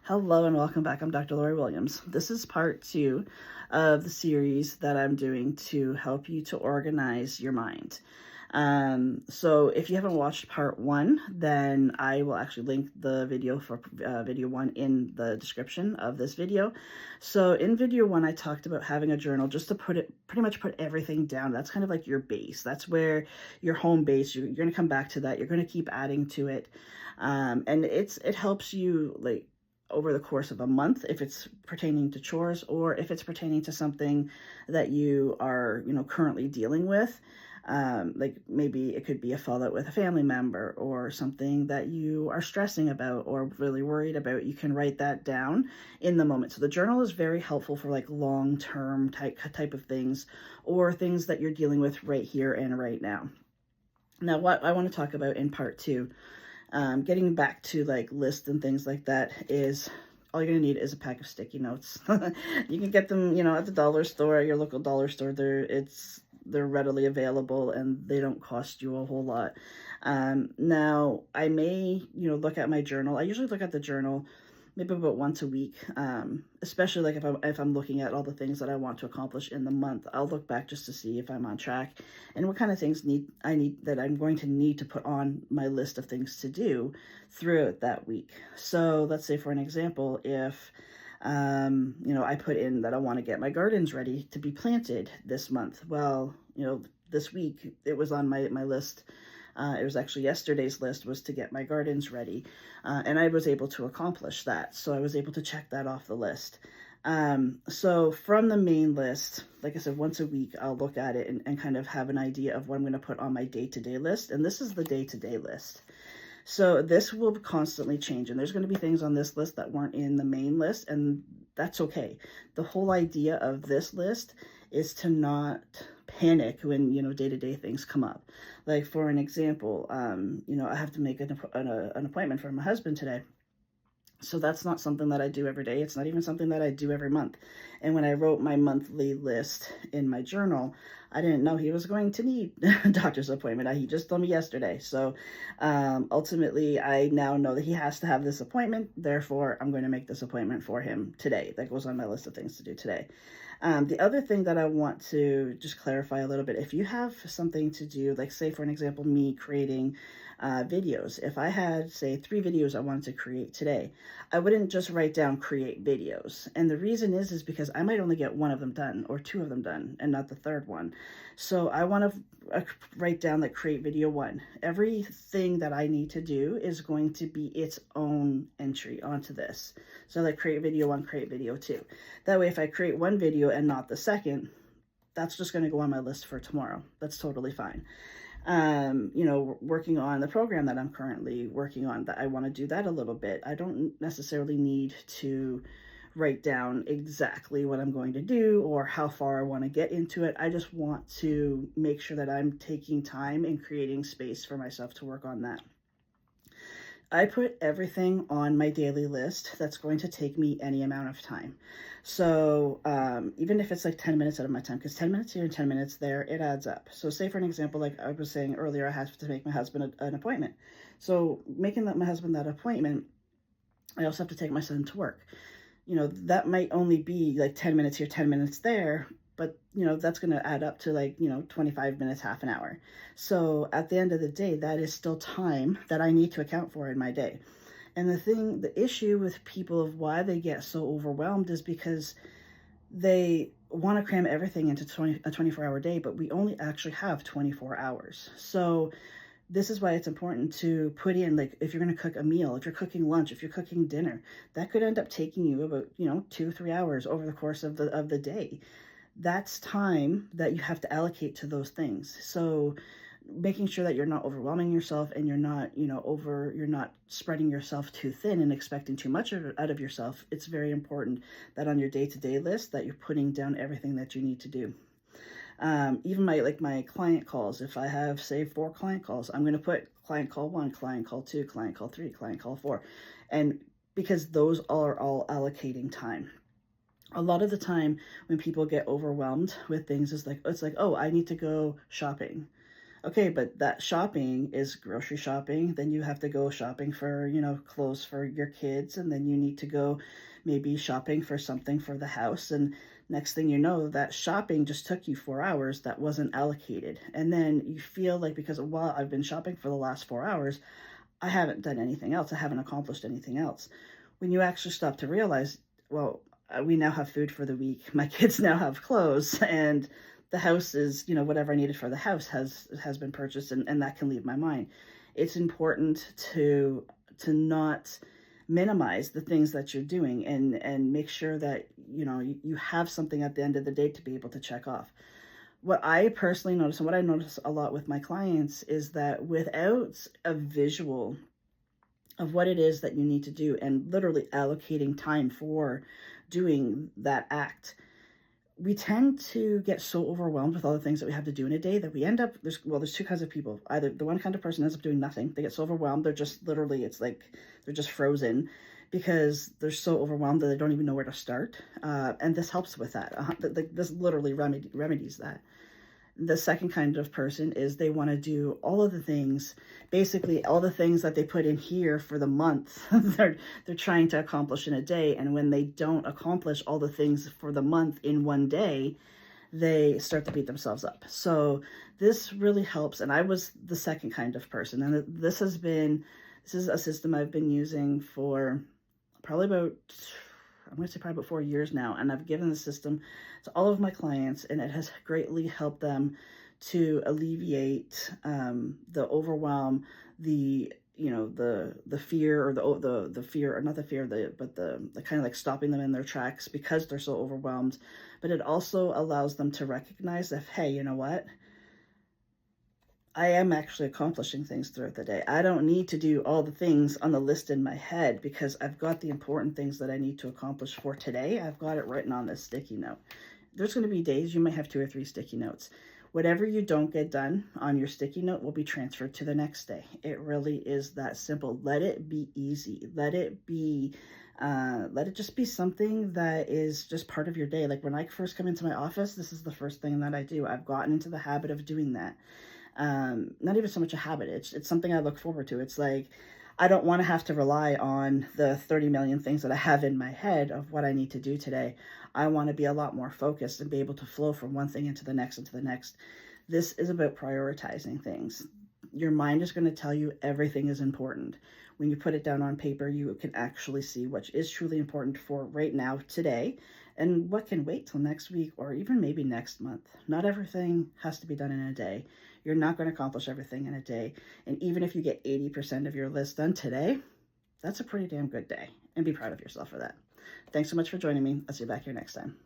Hello and welcome back. I'm Dr. Lori Williams. This is part 2 of the series that I'm doing to help you to organize your mind. So if you haven't watched part 1, then I will actually link the video for video 1 in the description of this video. So in video 1, I talked about having a journal just to pretty much put everything down. That's kind of like your base. That's where your home base, you're going to come back to that. You're going to keep adding to it. And it helps you like over the course of a month if it's pertaining to chores, or if it's pertaining to something that you are currently dealing with, like maybe it could be a fallout with a family member or something that you are stressing about or really worried about. You can write that down in the moment. So the journal is very helpful for like long-term type of things, or things that you're dealing with right here and right now. Now, what I want to talk about in part 2, getting back to like lists and things like that, is all you're gonna need is a pack of sticky notes. You can get them, at the dollar store, your local dollar store. They're readily available and they don't cost you a whole lot. Now I may, look at my journal. I usually look at the journal maybe about once a week, especially like if I'm looking at all the things that I want to accomplish in the month. I'll look back just to see if I'm on track and what kind of things I'm going to need to put on my list of things to do throughout that week. So let's say, for an example, if I put in that I want to get my gardens ready to be planted this month. Well, this week it was on my list. It was actually yesterday's list was to get my gardens ready, and I was able to accomplish that. So I was able to check that off the list. So from the main list, like I said, once a week, I'll look at it and kind of have an idea of what I'm going to put on my day-to-day list. And this is the day-to-day list. So this will constantly change, and there's going to be things on this list that weren't in the main list, and that's okay. The whole idea of this list is to not panic when, day-to-day things come up. Like, for an example, I have to make an appointment for my husband today. So that's not something that I do every day. It's not even something that I do every month. And when I wrote my monthly list in my journal, I didn't know he was going to need a doctor's appointment. He just told me yesterday. So ultimately, I now know that he has to have this appointment. Therefore, I'm going to make this appointment for him today. That goes on my list of things to do today. The other thing that I want to just clarify a little bit, if you have something to do, like say, for an example, me creating videos. If I had, say, 3 videos I wanted to create today, I wouldn't just write down create videos. And the reason is because I might only get 1 of them done or 2 of them done and not the 3rd one. So I want to write down like create video 1. Everything that I need to do is going to be its own entry onto this. So like create video 1, create video 2. That way, if I create 1 video and not the second, that's just going to go on my list for tomorrow. That's totally fine. Working on the program that I'm currently working on, that I want to do that a little bit. I don't necessarily need to write down exactly what I'm going to do or how far I want to get into it. I just want to make sure that I'm taking time and creating space for myself to work on that. I put everything on my daily list that's going to take me any amount of time. So even if it's like 10 minutes out of my time, because 10 minutes here and 10 minutes there, it adds up. So say, for an example, like I was saying earlier, I have to make my husband an appointment. So making my husband that appointment, I also have to take my son to work. That might only be like 10 minutes here, 10 minutes there, but that's going to add up to like 25 minutes, half an hour. So at the end of the day, that is still time that I need to account for in my day. And the issue with people of why they get so overwhelmed is because they want to cram everything into a 24-hour day, but we only actually have 24 hours. So this is why it's important to put in, like, if you're going to cook a meal, if you're cooking lunch, if you're cooking dinner, that could end up taking you about 2-3 hours over the course of the day. That's time that you have to allocate to those things. So making sure that you're not overwhelming yourself and you're not, you're not spreading yourself too thin and expecting too much out of yourself. It's very important that on your day-to-day list that you're putting down everything that you need to do. Even my client calls, if I have, say, 4 client calls, I'm going to put client call 1, client call 2, client call 3, client call 4. And because those are all allocating time. A lot of the time when people get overwhelmed with things, it's like, oh, I need to go shopping. Okay, but that shopping is grocery shopping. Then you have to go shopping for, you know, clothes for your kids. And then you need to go maybe shopping for something for the house. And next thing you know, that shopping just took you 4 hours that wasn't allocated. And then you feel like, because while I've been shopping for the last 4 hours, I haven't done anything else. I haven't accomplished anything else. When you actually stop to realize, well, we now have food for the week. My kids now have clothes, and the house is, you know, whatever I needed for the house has been purchased, and that can leave my mind. It's important to not minimize the things that you're doing, and make sure that, you know, you have something at the end of the day to be able to check off. What I personally notice, and what I notice a lot with my clients, is that without a visual of what it is that you need to do and literally allocating time for doing that act, we tend to get so overwhelmed with all the things that we have to do in a day that we end up, there's two kinds of people. Either the one kind of person ends up doing nothing. They get so overwhelmed, they're just literally, it's like they're just frozen because they're so overwhelmed that they don't even know where to start. And this helps with that. This literally remedies that. The second kind of person is they want to do all of the things, basically all the things that they put in here for the month, they're trying to accomplish in a day. And when they don't accomplish all the things for the month in one day, they start to beat themselves up. So this really helps. And I was the second kind of person. And this is a system I've been using for probably about, I'm going to say probably about 4 years now. And I've given the system to all of my clients, and it has greatly helped them to alleviate the overwhelm, the, you know, the fear, or the fear, or not the fear, but the kind of like stopping them in their tracks because they're so overwhelmed. But it also allows them to recognize that, hey, you know what? I am actually accomplishing things throughout the day. I don't need to do all the things on the list in my head because I've got the important things that I need to accomplish for today. I've got it written on this sticky note. There's going to be days you might have 2 or 3 sticky notes. Whatever you don't get done on your sticky note will be transferred to the next day. It really is that simple. Let it be easy. Let it just be something that is just part of your day. Like when I first come into my office, this is the first thing that I do. I've gotten into the habit of doing that. Not even so much a habit. It's something I look forward to. It's like, I don't want to have to rely on the 30 million things that I have in my head of what I need to do today. I want to be a lot more focused and be able to flow from one thing into the next, into the next. This is about prioritizing things. Your mind is going to tell you everything is important. When you put it down on paper, you can actually see what is truly important for right now, today, and what can wait till next week or even maybe next month. Not everything has to be done in a day. You're not going to accomplish everything in a day. And even if you get 80% of your list done today, that's a pretty damn good day. And be proud of yourself for that. Thanks so much for joining me. I'll see you back here next time.